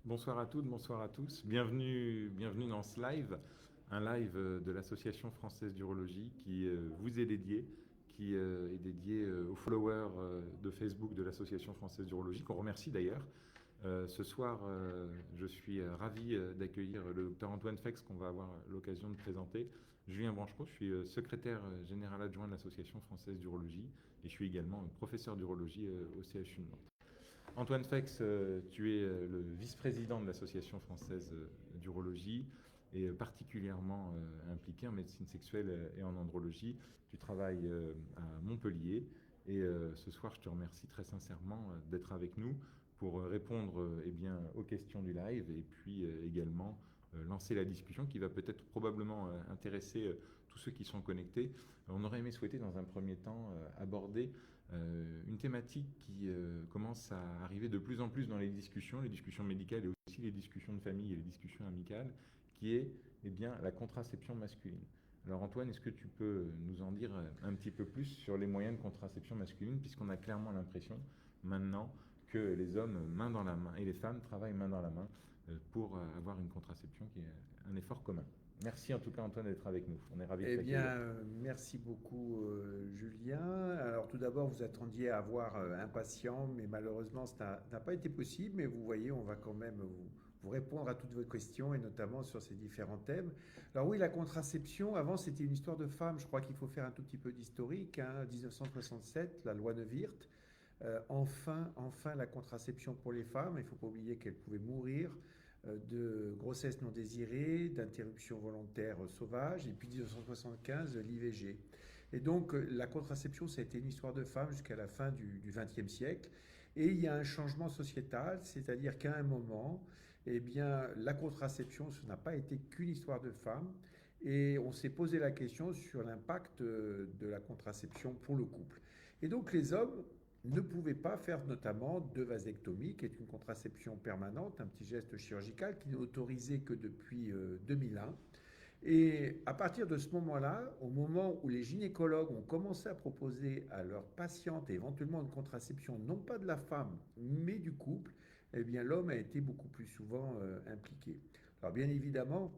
Bonsoir à toutes, bonsoir à tous. Bienvenue dans ce live, un live de l'Association française d'urologie qui vous est dédié, qui est dédié aux followers de Facebook de l'Association française d'urologie, qu'on remercie d'ailleurs. Ce soir, je suis ravi d'accueillir le docteur Antoine Fex, qu'on va avoir l'occasion de présenter. Julien Branchereau, je suis secrétaire général adjoint de l'Association française d'urologie et je suis également professeur d'urologie au CHU de Nantes. Antoine Fex, tu es le vice-président de l'Association française d'urologie et particulièrement impliqué en médecine sexuelle et en andrologie. Tu travailles à Montpellier et ce soir, je te remercie très sincèrement d'être avec nous pour répondre eh bien, aux questions du live et puis également lancer la discussion qui va peut-être probablement intéresser tous ceux qui sont connectés. On aurait aimé souhaiter dans un premier temps aborder une thématique qui commence à arriver de plus en plus dans les discussions médicales et aussi les discussions de famille et les discussions amicales, qui est eh bien, la contraception masculine. Alors Antoine, est-ce que tu peux nous en dire un petit peu plus sur les moyens de contraception masculine, puisqu'on a clairement l'impression maintenant que les hommes main dans la main et les femmes travaillent main dans la main pour avoir une contraception qui est un effort commun. Merci en tout cas Antoine d'être avec nous. On est ravis de Eh bien, t'accueillir. merci beaucoup, Julien. Alors, tout d'abord, vous attendiez à avoir un patient, mais malheureusement, ça n'a pas été possible. Mais vous voyez, on va quand même vous répondre à toutes vos questions et notamment sur ces différents thèmes. Alors, oui, la contraception, avant, c'était une histoire de femmes. Je crois qu'il faut faire un tout petit peu d'historique, hein. 1967, la loi Neuwirth. Enfin, la contraception pour les femmes. Il ne faut pas oublier qu'elles pouvaient mourir de grossesse non désirée, d'interruption volontaire sauvage, et puis 1975, l'IVG. Et donc, la contraception, ça a été une histoire de femmes jusqu'à la fin du XXe siècle. Et il y a un changement sociétal, c'est-à-dire qu'à un moment, eh bien, la contraception, ce n'a pas été qu'une histoire de femmes. Et on s'est posé la question sur l'impact de la contraception pour le couple. Et donc, les hommes ne pouvaient pas faire notamment de vasectomie, qui est une contraception permanente, un petit geste chirurgical qui n'est autorisé que depuis 2001. Et à partir de ce moment-là, au moment où les gynécologues ont commencé à proposer à leurs patientes et éventuellement une contraception, non pas de la femme, mais du couple, eh bien l'homme a été beaucoup plus souvent impliqué. Alors bien évidemment,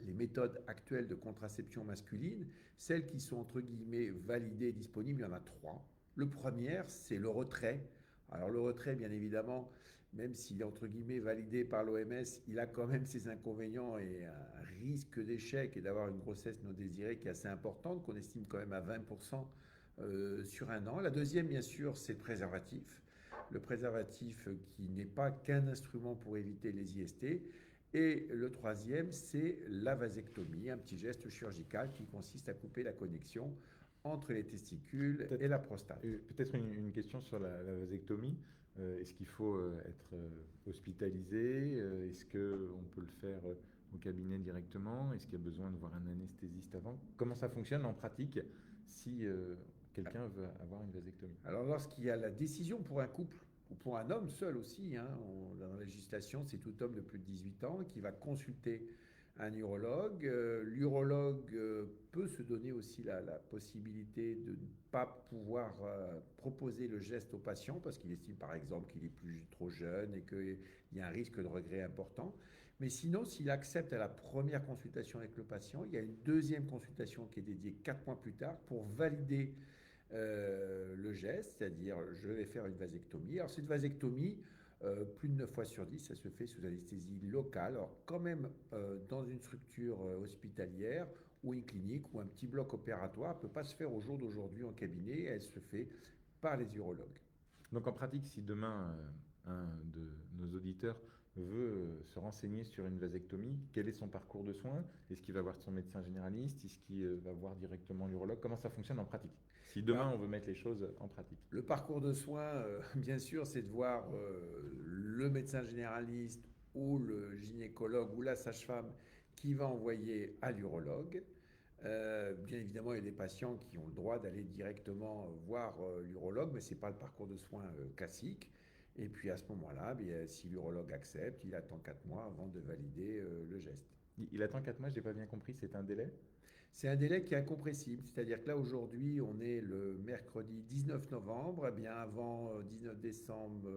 les méthodes actuelles de contraception masculine, celles qui sont entre guillemets validées et disponibles, il y en a trois. Le premier, c'est le retrait. Alors le retrait, bien évidemment, même s'il est entre guillemets validé par l'OMS, il a quand même ses inconvénients et un risque d'échec et d'avoir une grossesse non désirée qui est assez importante, qu'on estime quand même à 20% sur un an. La deuxième, bien sûr, c'est le préservatif. Le préservatif qui n'est pas qu'un instrument pour éviter les IST. Et le troisième, c'est la vasectomie, un petit geste chirurgical qui consiste à couper la connexion entre les testicules et Peut-être la prostate. peut-être une question sur la vasectomie. Est-ce qu'il faut être hospitalisé? Est-ce qu'on peut le faire au cabinet directement? Est-ce qu'il y a besoin de voir un anesthésiste avant? Comment ça fonctionne en pratique si quelqu'un veut avoir une vasectomie? Alors lorsqu'il y a la décision pour un couple, ou pour un homme seul aussi, hein, dans la législation, c'est tout homme de plus de 18 ans qui va consulter un urologue. L'urologue peut se donner aussi la possibilité de ne pas pouvoir proposer le geste au patient parce qu'il estime par exemple qu'il est trop jeune et qu'il y a un risque de regret important. Mais sinon, s'il accepte à la première consultation avec le patient, il y a une deuxième consultation qui est dédiée 4 mois plus tard pour valider le geste, c'est-à-dire je vais faire une vasectomie. Alors cette vasectomie, plus de 9 fois sur 10, ça se fait sous anesthésie locale, alors quand même dans une structure hospitalière ou une clinique ou un petit bloc opératoire, elle ne peut pas se faire au jour d'aujourd'hui en cabinet, elle se fait par les urologues. Donc en pratique, si demain un de nos auditeurs veut se renseigner sur une vasectomie, quel est son parcours de soins? Est-ce qu'il va voir son médecin généraliste? Est-ce qu'il va voir directement l'urologue? Comment ça fonctionne en pratique? Si demain on Ben, veut mettre les choses en pratique. le parcours de soins, bien sûr, c'est de voir le médecin généraliste ou le gynécologue ou la sage-femme qui va envoyer à l'urologue. Bien évidemment, il y a des patients qui ont le droit d'aller directement voir l'urologue, mais ce n'est pas le parcours de soins classique. Et puis à ce moment-là, bien, si l'urologue accepte, il attend 4 mois avant de valider le geste. Il attend 4 mois, je n'ai pas bien compris, c'est un délai? C'est un délai qui est incompressible, c'est-à-dire que là aujourd'hui on est le mercredi 19 novembre, eh bien avant 19 décembre,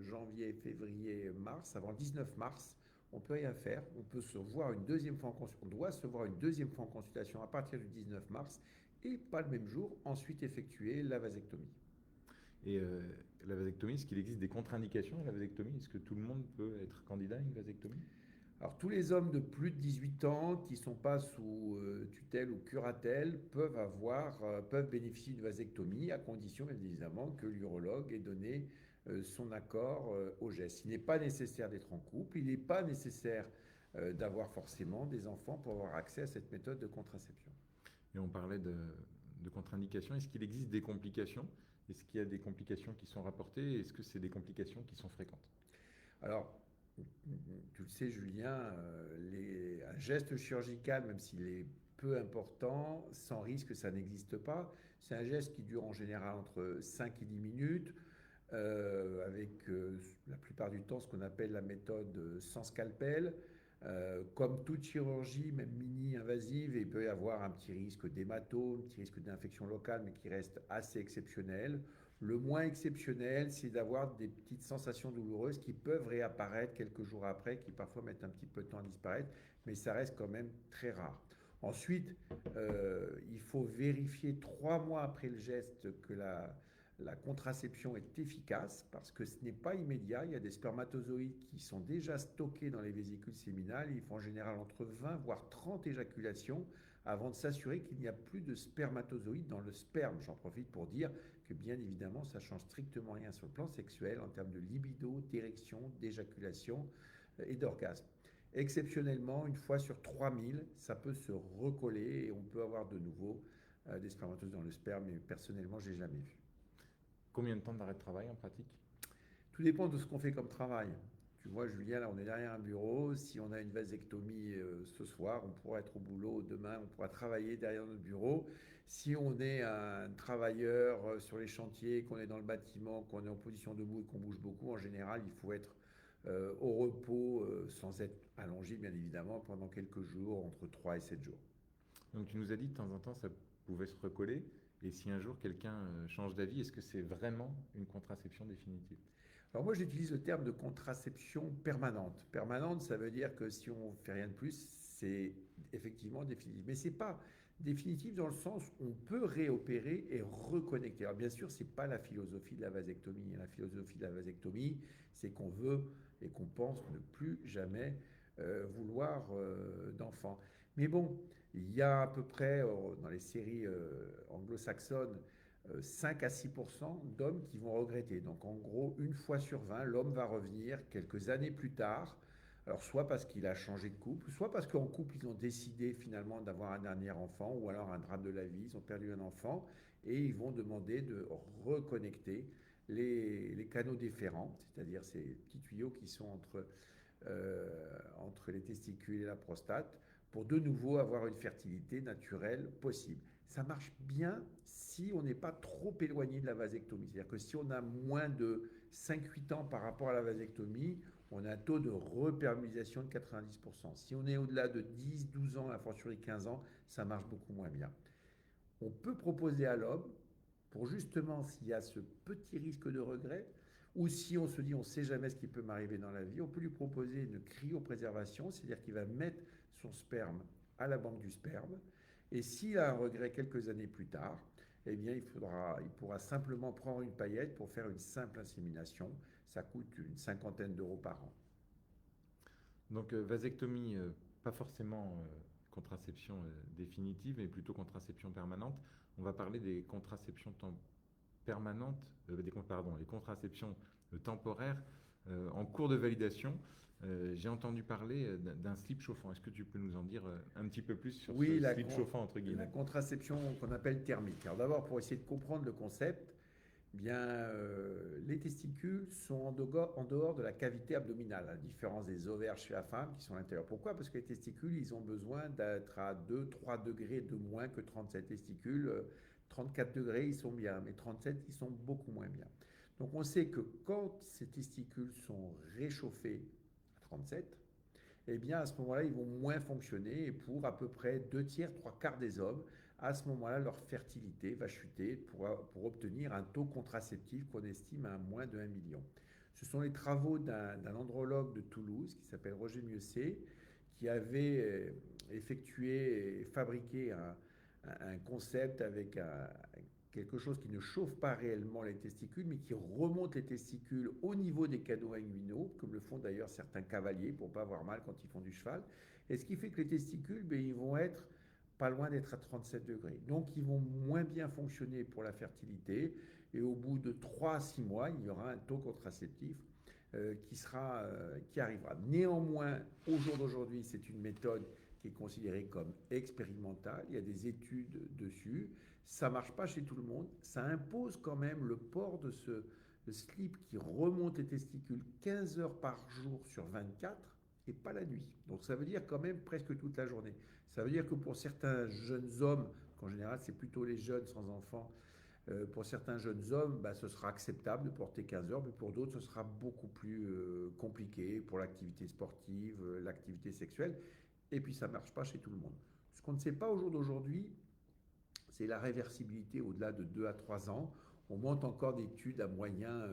janvier, février, mars, avant le 19 mars, on peut rien faire. On peut se voir une deuxième fois on doit se voir une deuxième fois en consultation à partir du 19 mars et pas le même jour, ensuite effectuer la vasectomie. Et la vasectomie, est-ce qu'il existe des contre-indications à la vasectomie? Est-ce que tout le monde peut être candidat à une vasectomie? Alors, tous les hommes de plus de 18 ans qui ne sont pas sous tutelle ou curatelle peuvent bénéficier d'une vasectomie à condition, bien évidemment, que l'urologue ait donné son accord au geste. Il n'est pas nécessaire d'être en couple, il n'est pas nécessaire d'avoir forcément des enfants pour avoir accès à cette méthode de contraception. Et on parlait de contre-indications. Est-ce qu'il existe des complications? Est-ce qu'il y a des complications qui sont rapportées? Est-ce que c'est des complications qui sont fréquentes? Alors, tu le sais, Julien, un geste chirurgical, même s'il est peu important, sans risque, ça n'existe pas. C'est un geste qui dure en général entre 5 et 10 minutes, avec la plupart du temps ce qu'on appelle la méthode sans scalpel. Comme toute chirurgie, même mini-invasive, il peut y avoir un petit risque d'hématome, un petit risque d'infection locale, mais qui reste assez exceptionnel. Le moins exceptionnel, c'est d'avoir des petites sensations douloureuses qui peuvent réapparaître quelques jours après, qui parfois mettent un petit peu de temps à disparaître, mais ça reste quand même très rare. Ensuite, il faut vérifier 3 mois après le geste que la contraception est efficace parce que ce n'est pas immédiat. Il y a des spermatozoïdes qui sont déjà stockés dans les vésicules séminales. Ils font en général entre 20 voire 30 éjaculations avant de s'assurer qu'il n'y a plus de spermatozoïdes dans le sperme. J'en profite pour dire que bien évidemment, ça change strictement rien sur le plan sexuel en termes de libido, d'érection, d'éjaculation et d'orgasme. Exceptionnellement, une fois sur 3000, ça peut se recoller et on peut avoir de nouveau des spermatozoïdes dans le sperme, mais personnellement, je n'ai jamais vu. Combien de temps d'arrêt de travail en pratique? Tout dépend de ce qu'on fait comme travail. Tu vois, Julien, là, on est derrière un bureau. Si on a une vasectomie ce soir, on pourra être au boulot. Demain, on pourra travailler derrière notre bureau. Si on est un travailleur sur les chantiers, qu'on est dans le bâtiment, qu'on est en position debout et qu'on bouge beaucoup, en général, il faut être au repos sans être allongé, bien évidemment, pendant quelques jours, entre 3 et 7 jours. Donc tu nous as dit de temps en temps ça pouvait se recoller. Et si un jour quelqu'un change d'avis, est-ce que c'est vraiment une contraception définitive? Alors moi, j'utilise le terme de contraception permanente. Permanente, ça veut dire que si on ne fait rien de plus, c'est effectivement définitif. Mais ce n'est pas définitif dans le sens où on peut réopérer et reconnecter. Alors bien sûr, ce n'est pas la philosophie de la vasectomie. La philosophie de la vasectomie, c'est qu'on veut et qu'on pense ne plus jamais vouloir d'enfants. Mais bon, il y a à peu près dans les séries anglo-saxonnes 5 à 6% d'hommes qui vont regretter. Donc en gros, une fois sur 20, l'homme va revenir quelques années plus tard. Alors soit parce qu'il a changé de couple, soit parce qu'en couple, ils ont décidé finalement d'avoir un dernier enfant, ou alors un drame de la vie, ils ont perdu un enfant, et ils vont demander de reconnecter les canaux déférents, c'est-à-dire ces petits tuyaux qui sont entre les testicules et la prostate, pour de nouveau avoir une fertilité naturelle possible. Ça marche bien si on n'est pas trop éloigné de la vasectomie. C'est-à-dire que si on a moins de 5-8 ans par rapport à la vasectomie, on a un taux de reperméabilisation de 90%. Si on est au-delà de 10-12 ans, à fortiori 15 ans, ça marche beaucoup moins bien. On peut proposer à l'homme, pour justement s'il y a ce petit risque de regret, ou si on se dit on ne sait jamais ce qui peut m'arriver dans la vie, on peut lui proposer une cryopréservation, c'est-à-dire qu'il va mettre son sperme à la banque du sperme, et s'il a un regret quelques années plus tard, eh bien il pourra simplement prendre une paillette pour faire une simple insémination. Ça coûte une 50aine d'euros par an. Donc vasectomie, pas forcément contraception définitive, mais plutôt contraception permanente. On va parler des contraceptions permanentes, pardon, les contraceptions temporaires en cours de validation. J'ai entendu parler d'un slip chauffant. Est-ce que tu peux nous en dire un petit peu plus sur Oui, ce slip chauffant entre la guillemets? contraception qu'on appelle thermique. Alors d'abord, pour essayer de comprendre le concept, eh bien, les testicules sont en dehors de la cavité abdominale, à la différence des ovaires chez la femme qui sont à l'intérieur. Pourquoi? Parce que les testicules, ils ont besoin d'être à 2-3 degrés de moins que 37 testicules. 34 degrés, ils sont bien, mais 37, ils sont beaucoup moins bien. Donc on sait que quand ces testicules sont réchauffés à 37, eh bien à ce moment-là, ils vont moins fonctionner et pour à peu près 2 tiers, 3 quarts des hommes, à ce moment-là, leur fertilité va chuter pour obtenir un taux contraceptif qu'on estime à moins de 1 million. Ce sont les travaux d'un andrologue de Toulouse qui s'appelle Roger Mieuxet, qui avait effectué et fabriqué un concept avec quelque chose qui ne chauffe pas réellement les testicules, mais qui remonte les testicules au niveau des canaux inguinaux, comme le font d'ailleurs certains cavaliers pour ne pas avoir mal quand ils font du cheval. Et ce qui fait que les testicules, ben, ils vont être pas loin d'être à 37 degrés. Donc ils vont moins bien fonctionner pour la fertilité. Et au bout de 3 à 6 mois, il y aura un taux contraceptif qui arrivera. Néanmoins, au jour d'aujourd'hui, c'est une méthode qui est considérée comme expérimentale. Il y a des études dessus. Ça ne marche pas chez tout le monde. Ça impose quand même le port de ce slip qui remonte les testicules 15 heures par jour sur 24 et pas la nuit. Donc ça veut dire quand même presque toute la journée. Ça veut dire que pour certains jeunes hommes, qu'en général c'est plutôt les jeunes sans enfants, pour certains jeunes hommes, bah, ce sera acceptable de porter 15 heures, mais pour d'autres, ce sera beaucoup plus compliqué pour l'activité sportive, l'activité sexuelle. Et puis, ça ne marche pas chez tout le monde. Ce qu'on ne sait pas au jour d'aujourd'hui, c'est la réversibilité au-delà de 2 à 3 ans. On monte encore d'études à moyen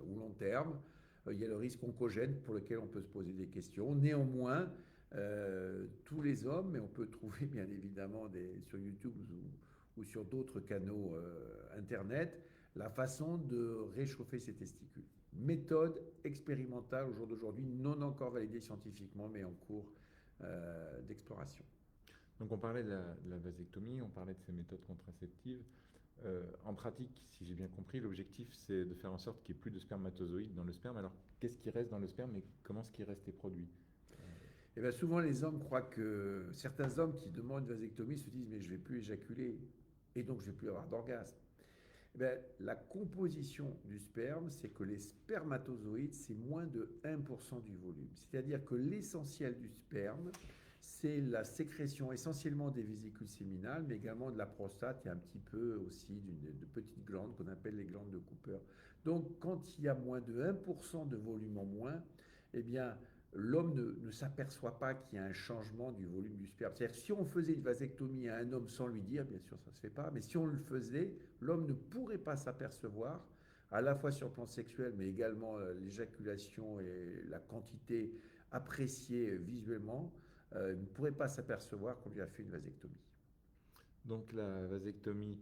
ou long terme. Il y a le risque oncogène pour lequel on peut se poser des questions. Néanmoins, tous les hommes, mais on peut trouver bien évidemment sur YouTube ou sur d'autres canaux Internet, la façon de réchauffer ses testicules. Méthode expérimentale au jour d'aujourd'hui, non encore validée scientifiquement, mais en cours d'exploration. Donc on parlait de la vasectomie, on parlait de ces méthodes contraceptives. En pratique, si j'ai bien compris, l'objectif c'est de faire en sorte qu'il n'y ait plus de spermatozoïdes dans le sperme. Alors qu'est-ce qui reste dans le sperme et comment ce qui reste est produit? Et bien souvent les hommes croient que certains hommes qui demandent une vasectomie se disent mais je ne vais plus éjaculer et donc je ne vais plus avoir d'orgasme. Eh bien, la composition du sperme, c'est que les spermatozoïdes, c'est moins de 1% du volume. C'est-à-dire que l'essentiel du sperme, c'est la sécrétion essentiellement des vésicules séminales, mais également de la prostate et un petit peu aussi de petites glandes qu'on appelle les glandes de Cooper. Donc, quand il y a moins de 1% de volume en moins, eh bien, l'homme ne s'aperçoit pas qu'il y a un changement du volume du sperme. C'est-à-dire que si on faisait une vasectomie à un homme sans lui dire, bien sûr ça ne se fait pas, mais si on le faisait, l'homme ne pourrait pas s'apercevoir, à la fois sur le plan sexuel, mais également l'éjaculation et la quantité appréciée visuellement, ne pourrait pas s'apercevoir qu'on lui a fait une vasectomie. Donc la vasectomie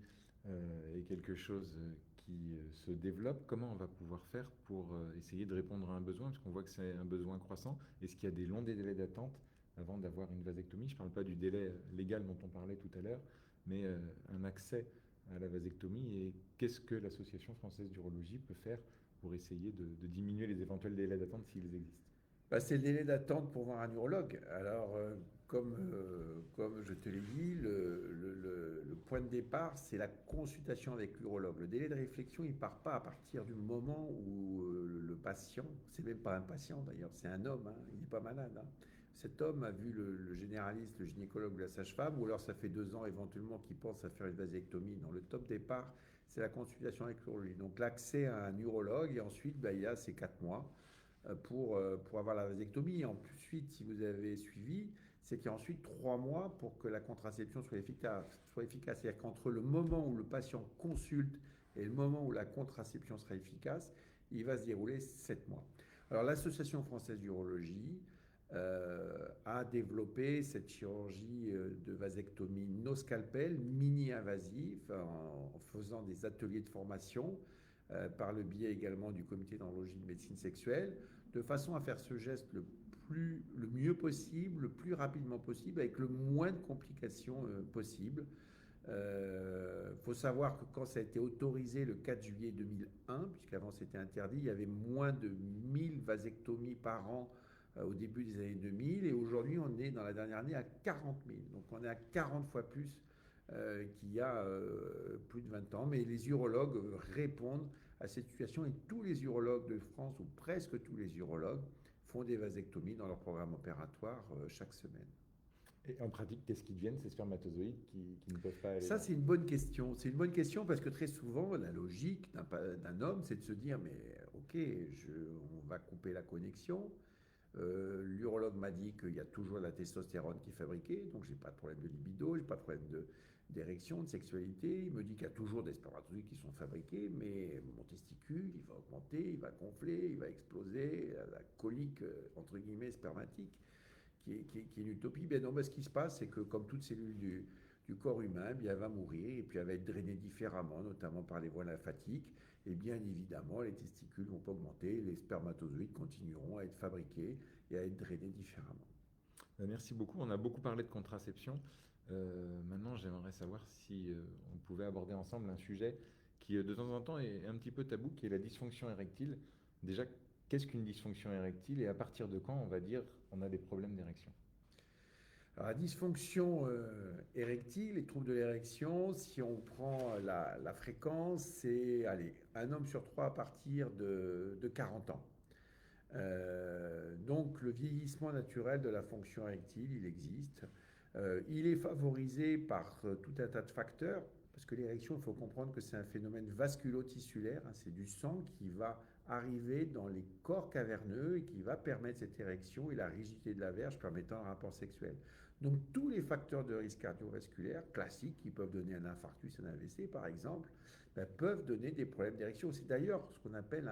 est quelque chose qui se développe. Comment on va pouvoir faire pour essayer de répondre à un besoin? Parce qu'on voit que c'est un besoin croissant. Est-ce qu'il y a des longs délais d'attente avant d'avoir une vasectomie? Je ne parle pas du délai légal dont on parlait tout à l'heure, mais un accès à la vasectomie. Et qu'est-ce que l'Association française d'urologie peut faire pour essayer de diminuer les éventuels délais d'attente s'ils existent? Bah, c'est le délai d'attente pour voir un urologue. Alors, comme je te l'ai dit, le point de départ, c'est la consultation avec l'urologue. Le délai de réflexion, il ne part pas à partir du moment où le patient, c'est même pas un patient d'ailleurs, c'est un homme, hein, il n'est pas malade. Hein. Cet homme a vu le généraliste, le gynécologue ou la sage-femme, ou alors ça fait 2 ans éventuellement qu'il pense à faire une vasectomie. Donc, le top départ, c'est la consultation avec l'urologue. Donc, l'accès à un urologue, et ensuite, bah, il y a ces 4 mois pour avoir la vasectomie. Ensuite, si vous avez suivi, c'est qu'il y a ensuite 3 mois pour que la contraception soit efficace. C'est-à-dire qu'entre le moment où le patient consulte et le moment où la contraception sera efficace, il va se dérouler 7 mois. Alors l'Association française d'urologie a développé cette chirurgie de vasectomie no scalpel, mini-invasive, en faisant des ateliers de formation par le biais également du comité d'urologie de médecine sexuelle, de façon à faire ce geste le mieux possible, le plus rapidement possible, avec le moins de complications possible. Faut savoir que quand ça a été autorisé le 4 juillet 2001, puisqu'avant c'était interdit, il y avait moins de 1000 vasectomies par an au début des années 2000, et aujourd'hui on est dans la dernière année à 40 000. Donc on est à 40 fois plus qu'il y a plus de 20 ans. Mais les urologues répondent à cette situation, et tous les urologues de France, ou presque tous les urologues, font des vasectomies dans leur programme opératoire chaque semaine. Et en pratique, qu'est-ce qui deviennent ces spermatozoïdes qui ne peuvent pas aller Ça, c'est une bonne question. C'est une bonne question parce que très souvent, la logique d'un homme, c'est de se dire, mais ok, on va couper la connexion, L'urologue m'a dit qu'il y a toujours la testostérone qui est fabriquée, donc j'ai pas de problème de libido, j'ai pas de problème d'érection, de sexualité. Il me dit qu'il y a toujours des spermatozoïdes qui sont fabriqués, mais mon testicule, il va augmenter, il va gonfler, il va exploser, la colique, entre guillemets, spermatique, qui est une utopie. Bien non, ce qui se passe, c'est que comme toute cellule du corps humain, bien, elle va mourir et puis elle va être drainée différemment, notamment par les voies lymphatiques. Et bien évidemment, les testicules vont pas augmenter, les spermatozoïdes continueront à être fabriqués et à être drainés différemment. Merci beaucoup. On a beaucoup parlé de contraception. Maintenant, j'aimerais savoir si on pouvait aborder ensemble un sujet qui, de temps en temps, est un petit peu tabou, qui est la dysfonction érectile. Déjà, qu'est-ce qu'une dysfonction érectile et à partir de quand on va dire on a des problèmes d'érection? Alors, la dysfonction érectile, les troubles de l'érection, si on prend la fréquence, c'est allez, un homme sur trois à partir de 40 ans. Donc le vieillissement naturel de la fonction érectile, il existe. Il est favorisé par tout un tas de facteurs, parce que l'érection, il faut comprendre que c'est un phénomène vasculo-tissulaire, hein, c'est du sang qui va arriver dans les corps caverneux et qui va permettre cette érection et la rigidité de la verge permettant un rapport sexuel. Donc tous les facteurs de risque cardiovasculaire classiques qui peuvent donner un infarctus, un AVC par exemple, ben, peuvent donner des problèmes d'érection. C'est d'ailleurs ce qu'on appelle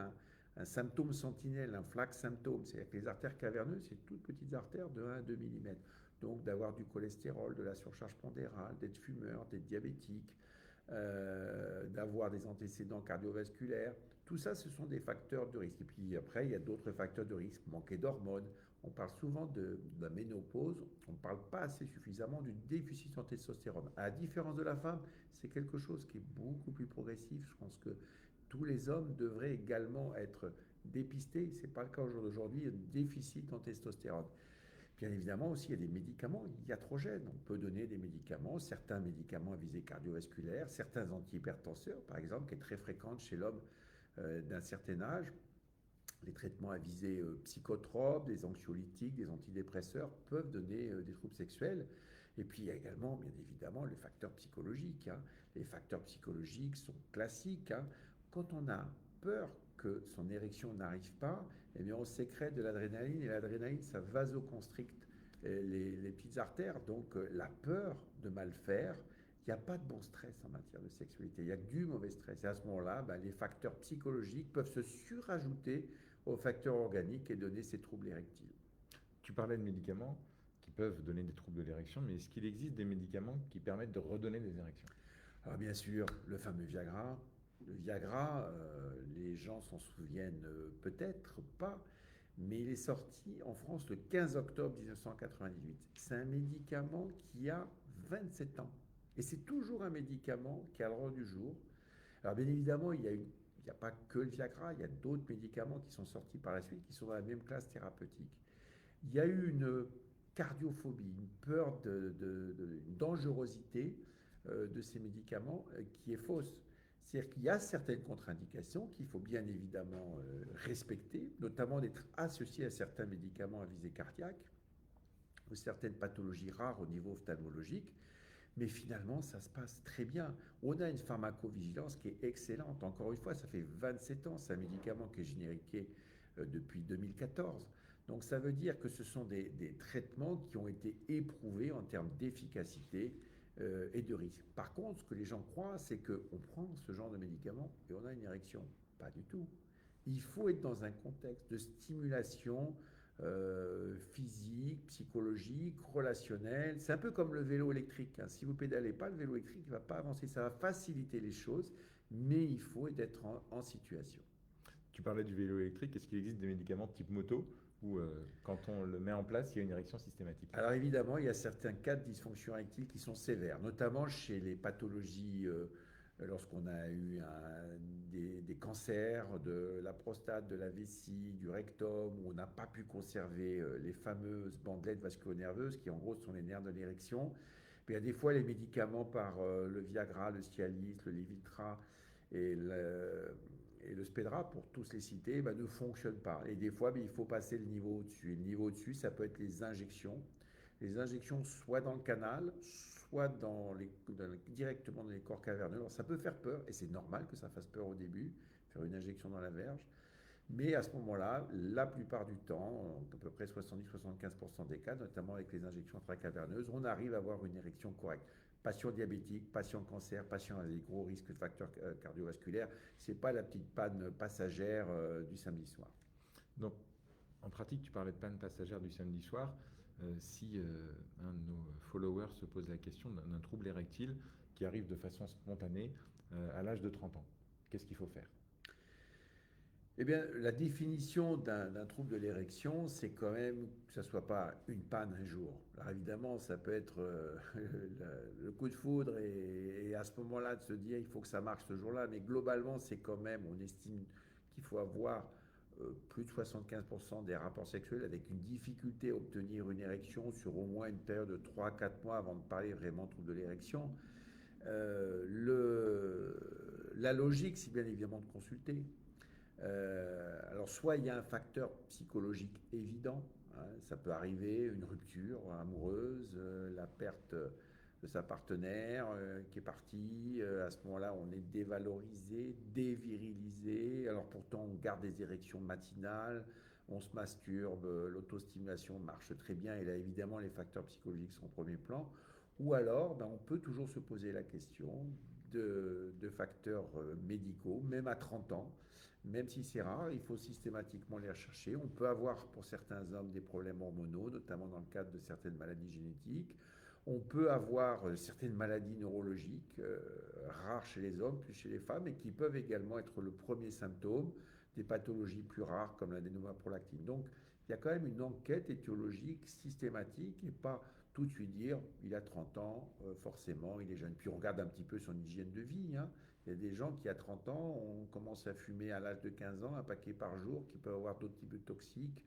un symptôme sentinelle, un flag symptôme. C'est-à-dire que les artères caverneuses, c'est toutes petites artères de 1 à 2 mm. Donc d'avoir du cholestérol, de la surcharge pondérale, d'être fumeur, d'être diabétique, d'avoir des antécédents cardiovasculaires. Tout ça, ce sont des facteurs de risque. Et puis après, il y a d'autres facteurs de risque. Manquer d'hormones. On parle souvent de la ménopause. On ne parle pas assez suffisamment du déficit en testostérone. À la différence de la femme, c'est quelque chose qui est beaucoup plus progressif. Je pense que tous les hommes devraient également être dépistés. Ce n'est pas le cas aujourd'hui. Il y a un déficit en testostérone. Bien évidemment aussi, il y a des médicaments iatrogènes. On peut donner des médicaments, certains médicaments à visée cardiovasculaire, certains antihypertenseurs, par exemple, qui est très fréquente chez l'homme d'un certain âge. Les traitements à visée psychotrope, des anxiolytiques, des antidépresseurs peuvent donner des troubles sexuels. Et puis il y a également, bien évidemment, les facteurs psychologiques. Hein. Les facteurs psychologiques sont classiques. Hein. Quand on a peur que son érection n'arrive pas, eh bien on sécrète de l'adrénaline et l'adrénaline, ça vasoconstricte les petites artères. Donc la peur de mal faire, il n'y a pas de bon stress en matière de sexualité, il n'y a que du mauvais stress. Et à ce moment-là, ben, les facteurs psychologiques peuvent se surajouter aux facteurs organiques et donner ces troubles érectiles. Tu parlais de médicaments qui peuvent donner des troubles de l'érection, mais est-ce qu'il existe des médicaments qui permettent de redonner des érections? Alors bien sûr, le fameux Viagra. Le Viagra, les gens s'en souviennent peut-être pas, mais il est sorti en France le 15 octobre 1998. C'est un médicament qui a 27 ans. Et c'est toujours un médicament qui a le rang du jour. Alors bien évidemment, il n'y a pas que le Viagra, il y a d'autres médicaments qui sont sortis par la suite, qui sont dans la même classe thérapeutique. Il y a eu une cardiophobie, une peur une dangerosité de ces médicaments qui est fausse. C'est-à-dire qu'il y a certaines contre-indications qu'il faut bien évidemment respecter, notamment d'être associé à certains médicaments à visée cardiaque ou certaines pathologies rares au niveau ophtalmologique. Mais finalement, ça se passe très bien. On a une pharmacovigilance qui est excellente. Encore une fois, ça fait 27 ans. C'est un médicament qui est génériqué depuis 2014. Donc ça veut dire que ce sont des traitements qui ont été éprouvés en termes d'efficacité et de risque. Par contre, ce que les gens croient, c'est qu'on prend ce genre de médicaments et on a une érection. Pas du tout. Il faut être dans un contexte de stimulation physique, psychologique, relationnelle. C'est un peu comme le vélo électrique. Hein. Si vous pédalez pas, le vélo électrique ne va pas avancer. Ça va faciliter les choses, mais il faut être en situation. Tu parlais du vélo électrique. Est-ce qu'il existe des médicaments type moto où, quand on le met en place, il y a une érection systématique? Alors évidemment, il y a certains cas de dysfonction érectile qui sont sévères, notamment chez les pathologies lorsqu'on a eu des cancers de la prostate, de la vessie, du rectum, où on n'a pas pu conserver les fameuses bandelettes vasculo-nerveuses, qui en gros sont les nerfs de l'érection. Il y a des fois les médicaments par le Viagra, le Cialis, le Levitra et le Spedra, pour tous les citer, ne fonctionnent pas. Et des fois, il faut passer le niveau au-dessus. Et le niveau au-dessus, ça peut être les injections. Les injections soit dans le canal, soit directement dans les corps caverneux. Alors ça peut faire peur, et c'est normal que ça fasse peur au début, faire une injection dans la verge. Mais à ce moment-là, la plupart du temps, à peu près 70-75% des cas, notamment avec les injections intracaverneuses, on arrive à avoir une érection correcte. Patient diabétique, patient cancer, patient avec gros risques de facteurs cardiovasculaires, ce n'est pas la petite panne passagère du samedi soir. Donc, en pratique, tu parlais de panne passagère du samedi soir. Si un de nos followers se pose la question d'un trouble érectile qui arrive de façon spontanée à l'âge de 30 ans, qu'est-ce qu'il faut faire? Eh bien, la définition d'un trouble de l'érection, c'est quand même que ça ne soit pas une panne un jour. Alors évidemment, ça peut être le coup de foudre et à ce moment-là de se dire il faut que ça marche ce jour-là, mais globalement, c'est quand même, on estime qu'il faut avoir plus de 75% des rapports sexuels avec une difficulté à obtenir une érection sur au moins une période de 3 à 4 mois avant de parler vraiment de trouble de l'érection. La logique, c'est bien évidemment de consulter. Alors, soit il y a un facteur psychologique évident, hein, ça peut arriver, une rupture amoureuse, la perte de sa partenaire qui est partie. À ce moment-là, on est dévalorisé, dévirilisé. Alors, pourtant, on garde des érections matinales, on se masturbe, l'autostimulation marche très bien. Et là, évidemment, les facteurs psychologiques sont au premier plan. Ou alors, on peut toujours se poser la question de facteurs médicaux, même à 30 ans. Même si c'est rare, il faut systématiquement les rechercher. On peut avoir pour certains hommes des problèmes hormonaux, notamment dans le cadre de certaines maladies génétiques. On peut avoir certaines maladies neurologiques, rares chez les hommes, plus chez les femmes, et qui peuvent également être le premier symptôme des pathologies plus rares comme l'adénomaprolactine. Donc, il y a quand même une enquête étiologique systématique et pas tout de suite dire il a 30 ans, forcément, il est jeune. Puis on regarde un petit peu son hygiène de vie. Hein. Il y a des gens qui, à 30 ans, ont commencé à fumer à l'âge de 15 ans, un paquet par jour, qui peuvent avoir d'autres types de toxiques,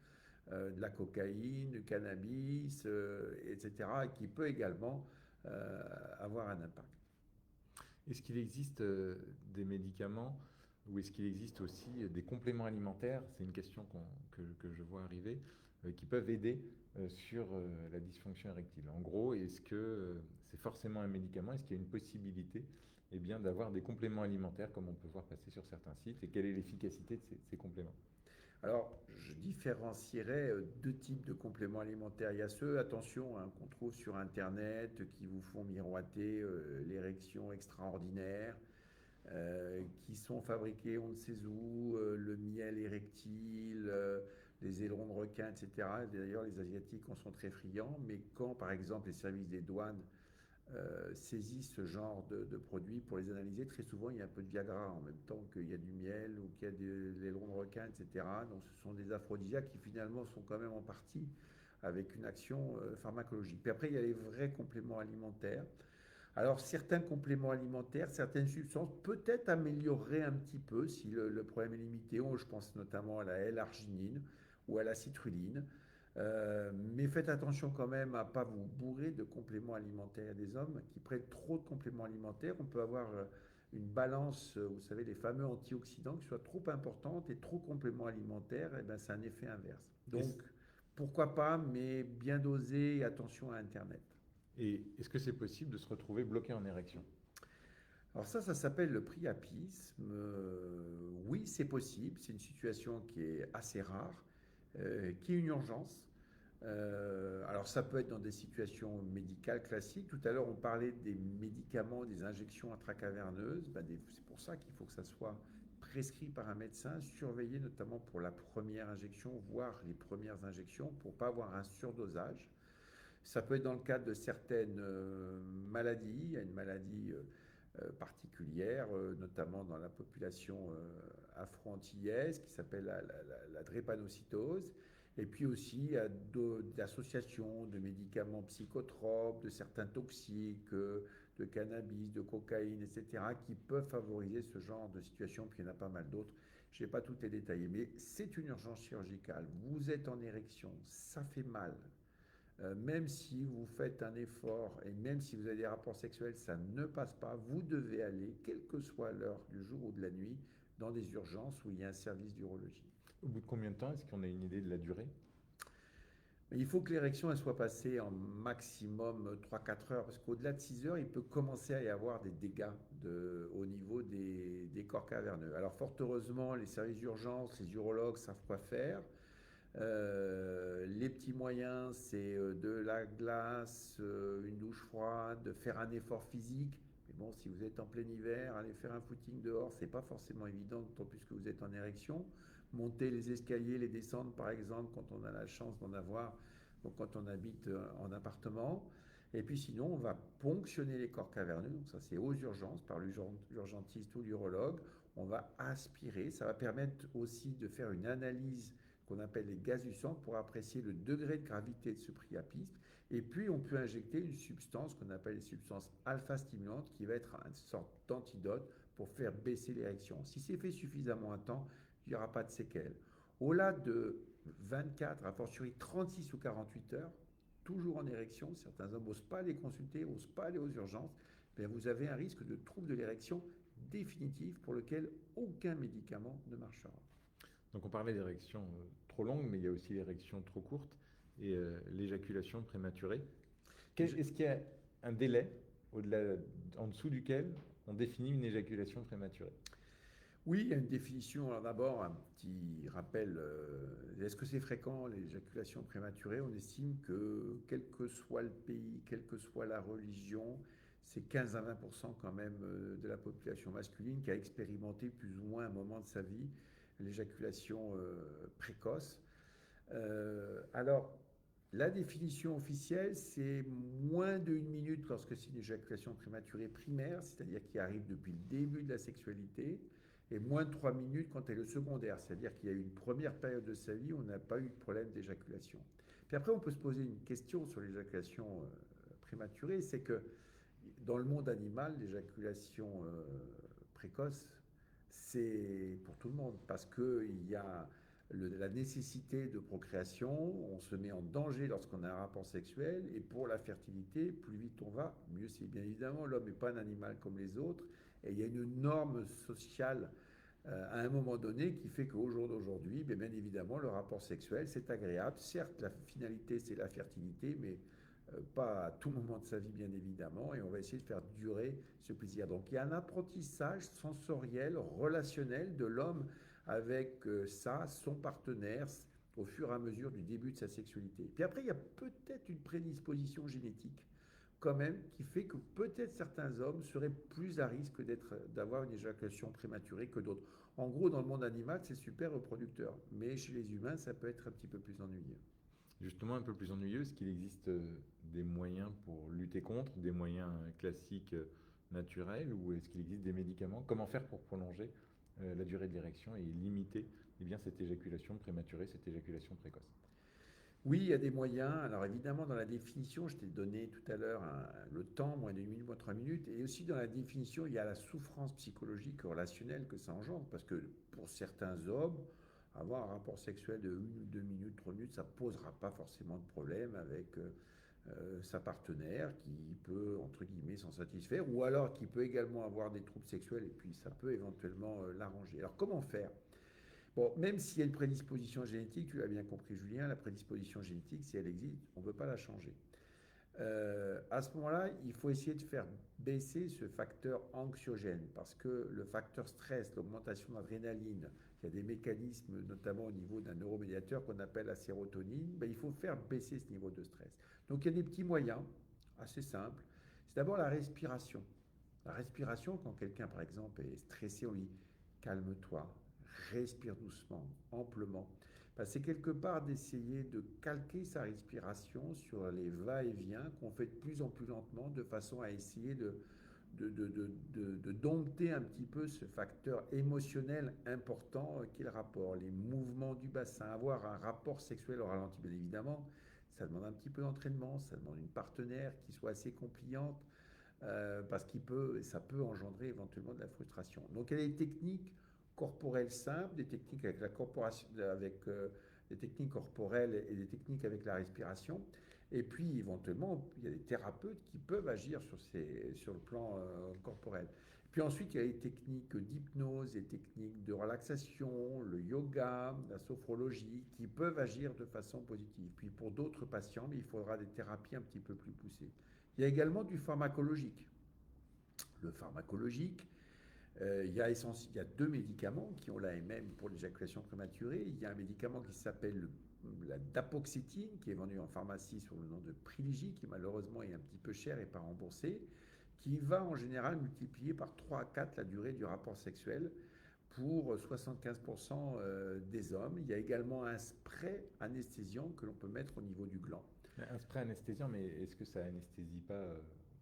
de la cocaïne, du cannabis, etc., et qui peut également avoir un impact. Est-ce qu'il existe des médicaments ou est-ce qu'il existe aussi des compléments alimentaires? C'est une question que je vois arriver, qui peuvent aider sur la dysfonction érectile. En gros, est-ce que c'est forcément un médicament? Est-ce qu'il y a une possibilité bien, d'avoir des compléments alimentaires comme on peut voir passer sur certains sites? Et quelle est l'efficacité de ces compléments? Alors, je différencierais deux types de compléments alimentaires. Il y a ceux, attention, hein, qu'on trouve sur Internet, qui vous font miroiter l'érection extraordinaire, qui sont fabriqués on ne sait où, le miel érectile, les ailerons de requin, etc. D'ailleurs, les Asiatiques en sont très friands, mais quand, par exemple, les services des douanes saisissent ce genre de produits pour les analyser, très souvent, il y a un peu de Viagra en même temps qu'il y a du miel ou qu'il y a de l'aileron de requin, etc. Donc, ce sont des aphrodisiaques qui, finalement, sont quand même en partie avec une action pharmacologique. Puis après, il y a les vrais compléments alimentaires. Alors, certains compléments alimentaires, certaines substances, peut-être amélioreraient un petit peu si le problème est limité. Je pense notamment à la L-arginine ou à la citrulline. Mais faites attention quand même à ne pas vous bourrer de compléments alimentaires. Des hommes qui prennent trop de compléments alimentaires, on peut avoir une balance, vous savez, les fameux antioxydants qui soient trop importantes et trop compléments alimentaires, et ben, c'est un effet inverse. Donc, pourquoi pas, mais bien dosé et attention à Internet. Et est-ce que c'est possible de se retrouver bloqué en érection? Alors ça s'appelle le priapisme. Oui, c'est possible. C'est une situation qui est assez rare, qui est une urgence. Alors ça peut être dans des situations médicales classiques. Tout à l'heure, on parlait des médicaments, des injections intracaverneuses. C'est pour ça qu'il faut que ça soit prescrit par un médecin, surveillé notamment pour la première injection, voire les premières injections, pour ne pas avoir un surdosage. Ça peut être dans le cadre de certaines maladies. Il y a une maladie particulière, notamment dans la population afro-antillaise, qui s'appelle la drépanocytose. Et puis aussi, il y a d'associations de médicaments psychotropes, de certains toxiques, de cannabis, de cocaïne, etc., qui peuvent favoriser ce genre de situation. Puis il y en a pas mal d'autres. Je n'ai pas tout les détaillé, mais c'est une urgence chirurgicale. Vous êtes en érection, ça fait mal. Même si vous faites un effort et même si vous avez des rapports sexuels, ça ne passe pas. Vous devez aller, quelle que soit l'heure du jour ou de la nuit, dans des urgences où il y a un service d'urologie. Au bout de combien de temps? Est-ce qu'on a une idée de la durée? Mais il faut que l'érection elle soit passée en maximum 3 4 heures, parce qu'au-delà de 6 heures, il peut commencer à y avoir des dégâts au niveau des corps caverneux. Alors fort heureusement, les services d'urgence, les urologues savent quoi faire. Les petits moyens, c'est de la glace, une douche froide, de faire un effort physique. Mais bon, si vous êtes en plein hiver, aller faire un footing dehors, c'est pas forcément évident, d'autant plus que vous êtes en érection. Monter les escaliers, les descendre, par exemple, quand on a la chance d'en avoir, donc quand on habite en appartement. Et puis sinon, on va ponctionner les corps caverneux, donc ça c'est aux urgences par l'urgentiste ou l'urologue. On va aspirer, ça va permettre aussi de faire une analyse qu'on appelle les gaz du sang pour apprécier le degré de gravité de ce priapisme. Et puis, on peut injecter une substance qu'on appelle les substances alpha-stimulantes qui va être une sorte d'antidote pour faire baisser l'érection. Si c'est fait suffisamment à temps, il n'y aura pas de séquelles. Au-delà de 24, a fortiori 36 ou 48 heures, toujours en érection, certains hommes n'osent pas les consulter, n'osent pas aller aux urgences, bien vous avez un risque de trouble de l'érection définitif pour lequel aucun médicament ne marchera. Donc on parlait d'érection trop longue, mais il y a aussi l'érection trop courte et l'éjaculation prématurée. Est-ce qu'il y a un délai au-delà, en dessous duquel on définit une éjaculation prématurée? Oui, il y a une définition. Alors d'abord, un petit rappel. Est-ce que c'est fréquent, l'éjaculation prématurée? On estime que, quel que soit le pays, quelle que soit la religion, c'est 15 à 20% quand même de la population masculine qui a expérimenté plus ou moins à un moment de sa vie l'éjaculation précoce. Alors, la définition officielle, c'est moins d'une minute lorsque c'est une éjaculation prématurée primaire, c'est-à-dire qui arrive depuis le début de la sexualité, et moins de 3 minutes quand elle est secondaire, c'est-à-dire qu'il y a eu une première période de sa vie où on n'a pas eu de problème d'éjaculation. Puis après, on peut se poser une question sur l'éjaculation prématurée, c'est que dans le monde animal, l'éjaculation précoce, c'est pour tout le monde, parce qu'il y a la nécessité de procréation, on se met en danger lorsqu'on a un rapport sexuel, et pour la fertilité, plus vite on va, mieux c'est. Bien évidemment, l'homme n'est pas un animal comme les autres, et il y a une norme sociale à un moment donné qui fait qu'au jour d'aujourd'hui, bien évidemment, le rapport sexuel, c'est agréable. Certes, la finalité, c'est la fertilité, mais pas à tout moment de sa vie, bien évidemment, et on va essayer de faire durer ce plaisir. Donc il y a un apprentissage sensoriel, relationnel de l'homme avec son partenaire, au fur et à mesure du début de sa sexualité. Puis après, il y a peut-être une prédisposition génétique, quand même, qui fait que peut-être certains hommes seraient plus à risque d'avoir une éjaculation prématurée que d'autres. En gros, dans le monde animal, c'est super reproducteur, mais chez les humains, ça peut être un petit peu plus ennuyeux. Justement, un peu plus ennuyeux, est-ce qu'il existe des moyens pour lutter contre, des moyens classiques naturels, ou est-ce qu'il existe des médicaments? Comment faire pour prolonger la durée de l'érection et limiter cette éjaculation prématurée, cette éjaculation précoce? Oui, il y a des moyens. Alors évidemment, dans la définition, je t'ai donné tout à l'heure le temps, moins d'une minute, moins 3 minutes. Et aussi dans la définition, il y a la souffrance psychologique relationnelle que ça engendre. Parce que pour certains hommes, avoir un rapport sexuel de 1 ou 2 minutes, 3 minutes, ça ne posera pas forcément de problème avec sa partenaire qui peut, entre guillemets, s'en satisfaire. Ou alors qui peut également avoir des troubles sexuels et puis ça peut éventuellement l'arranger. Alors comment faire? Bon, même s'il y a une prédisposition génétique, tu l'as bien compris Julien, la prédisposition génétique, si elle existe, on ne peut pas la changer. À ce moment-là, il faut essayer de faire baisser ce facteur anxiogène parce que le facteur stress, l'augmentation d'adrénaline, il y a des mécanismes, notamment au niveau d'un neuromédiateur qu'on appelle la sérotonine, ben, il faut faire baisser ce niveau de stress. Donc il y a des petits moyens assez simples. C'est d'abord la respiration. La respiration, quand quelqu'un, par exemple, est stressé, on lui dit calme-toi, respire doucement, amplement. Ben, c'est quelque part d'essayer de calquer sa respiration sur les va-et-vient qu'on fait de plus en plus lentement de façon à essayer de dompter un petit peu ce facteur émotionnel important qu'est le rapport, les mouvements du bassin. Avoir un rapport sexuel au ralenti, bien évidemment, ça demande un petit peu d'entraînement, ça demande une partenaire qui soit assez compliante parce ça peut engendrer éventuellement de la frustration. Donc il y a des techniques corporelles simples, des techniques avec la corporation, avec des techniques corporelles et des techniques avec la respiration. Et puis éventuellement, il y a des thérapeutes qui peuvent agir sur le plan corporel. Puis ensuite, il y a les techniques d'hypnose, les techniques de relaxation, le yoga, la sophrologie, qui peuvent agir de façon positive. Puis pour d'autres patients, il faudra des thérapies un petit peu plus poussées. Il y a également du pharmacologique. Le pharmacologique, il y a deux médicaments qui ont l'AMM pour l'éjaculation prématurée. Il y a un médicament qui s'appelle la dapoxétine, qui est vendu en pharmacie sous le nom de Privilégie, qui malheureusement est un petit peu cher et pas remboursé, qui va en général multiplier par 3 à 4 la durée du rapport sexuel pour 75% des hommes. Il y a également un spray anesthésiant que l'on peut mettre au niveau du gland. Un spray anesthésiant, mais est-ce que ça anesthésie pas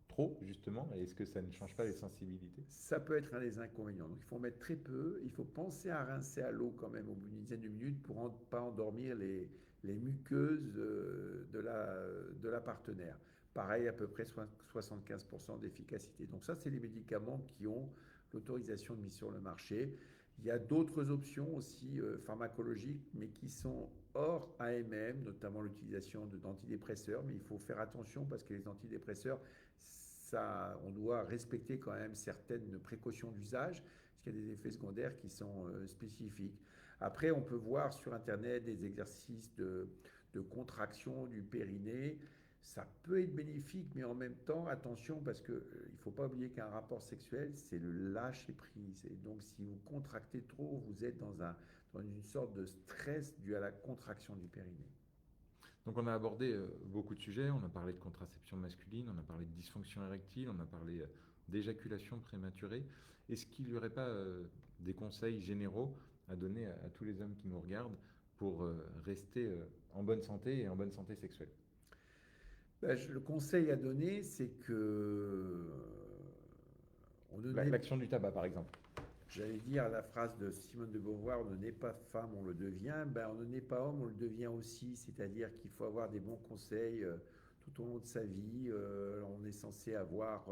trop, justement? Et est-ce que ça ne change pas les sensibilités? Ça peut être un des inconvénients. Donc, il faut mettre très peu. Il faut penser à rincer à l'eau quand même au bout d'une dizaine de minutes pour ne pas endormir les muqueuses de la partenaire. Pareil, à peu près 75% d'efficacité. Donc ça, c'est les médicaments qui ont l'autorisation de mise sur le marché. Il y a d'autres options aussi pharmacologiques, mais qui sont hors AMM, notamment l'utilisation d'antidépresseurs. Mais il faut faire attention parce que les antidépresseurs, ça, on doit respecter quand même certaines précautions d'usage, parce qu'il y a des effets secondaires qui sont spécifiques. Après, on peut voir sur Internet des exercices de contraction du périnée. Ça peut être bénéfique, mais en même temps, attention, parce qu'il ne faut pas oublier qu'un rapport sexuel, c'est le lâcher-prise. Et donc, si vous contractez trop, vous êtes dans une sorte de stress dû à la contraction du périnée. Donc on a abordé beaucoup de sujets, on a parlé de contraception masculine, on a parlé de dysfonction érectile, on a parlé d'éjaculation prématurée. Est-ce qu'il n'y aurait pas des conseils généraux à donner à tous les hommes qui nous regardent pour rester en bonne santé et en bonne santé sexuelle? Le conseil à donner, c'est que L'action du tabac, par exemple. J'allais dire la phrase de Simone de Beauvoir, on ne naît pas femme, on le devient. On ne naît pas homme, on le devient aussi. C'est-à-dire qu'il faut avoir des bons conseils tout au long de sa vie. On est censé avoir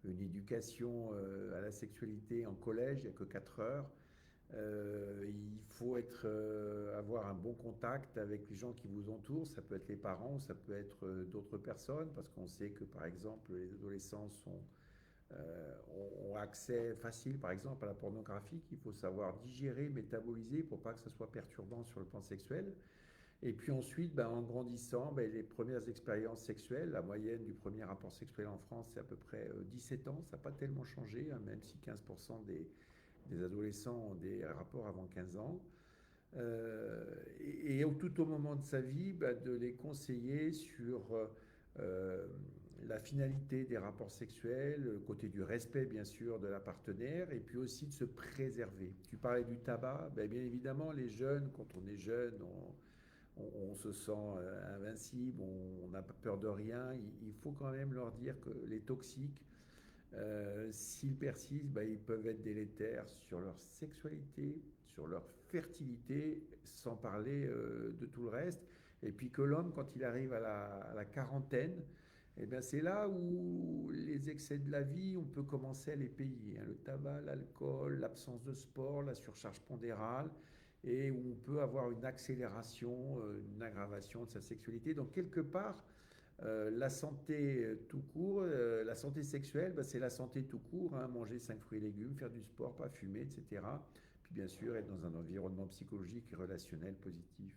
une éducation à la sexualité en collège, il n'y a que 4 heures. Il faut avoir un bon contact avec les gens qui vous entourent. Ça peut être les parents, ça peut être d'autres personnes, parce qu'on sait que, par exemple, les adolescents ont accès facile, par exemple, à la pornographie qu'il faut savoir digérer, métaboliser pour pas que ce soit perturbant sur le plan sexuel. Et puis ensuite, en grandissant, les premières expériences sexuelles, la moyenne du premier rapport sexuel en France, c'est à peu près 17 ans. Ça n'a pas tellement changé, hein, même si 15% des adolescents ont des rapports avant 15 ans. Et tout au moment de sa vie, de les conseiller sur la finalité des rapports sexuels, le côté du respect bien sûr de la partenaire, et puis aussi de se préserver. Tu parlais du tabac, bien évidemment les jeunes, quand on est jeune, on se sent invincible, on n'a pas peur de rien. Il faut quand même leur dire que les toxiques, s'ils persistent, ils peuvent être délétères sur leur sexualité, sur leur fertilité, sans parler de tout le reste. Et puis que l'homme, quand il arrive à la quarantaine, c'est là où les excès de la vie, on peut commencer à les payer. Le tabac, l'alcool, l'absence de sport, la surcharge pondérale, et où on peut avoir une accélération, une aggravation de sa sexualité. Donc quelque part, la santé tout court, la santé sexuelle, c'est la santé tout court, hein, manger 5 fruits et légumes, faire du sport, pas fumer, etc. Puis bien sûr, être dans un environnement psychologique et relationnel positif.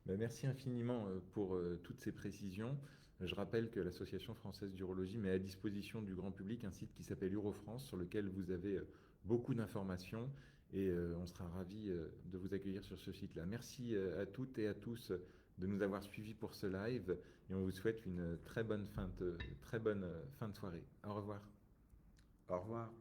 Merci infiniment pour toutes ces précisions. Je rappelle que l'Association française d'urologie met à disposition du grand public un site qui s'appelle Urofrance, sur lequel vous avez beaucoup d'informations, et on sera ravis de vous accueillir sur ce site-là. Merci à toutes et à tous de nous avoir suivis pour ce live, et on vous souhaite une très bonne fin de soirée. Au revoir. Au revoir.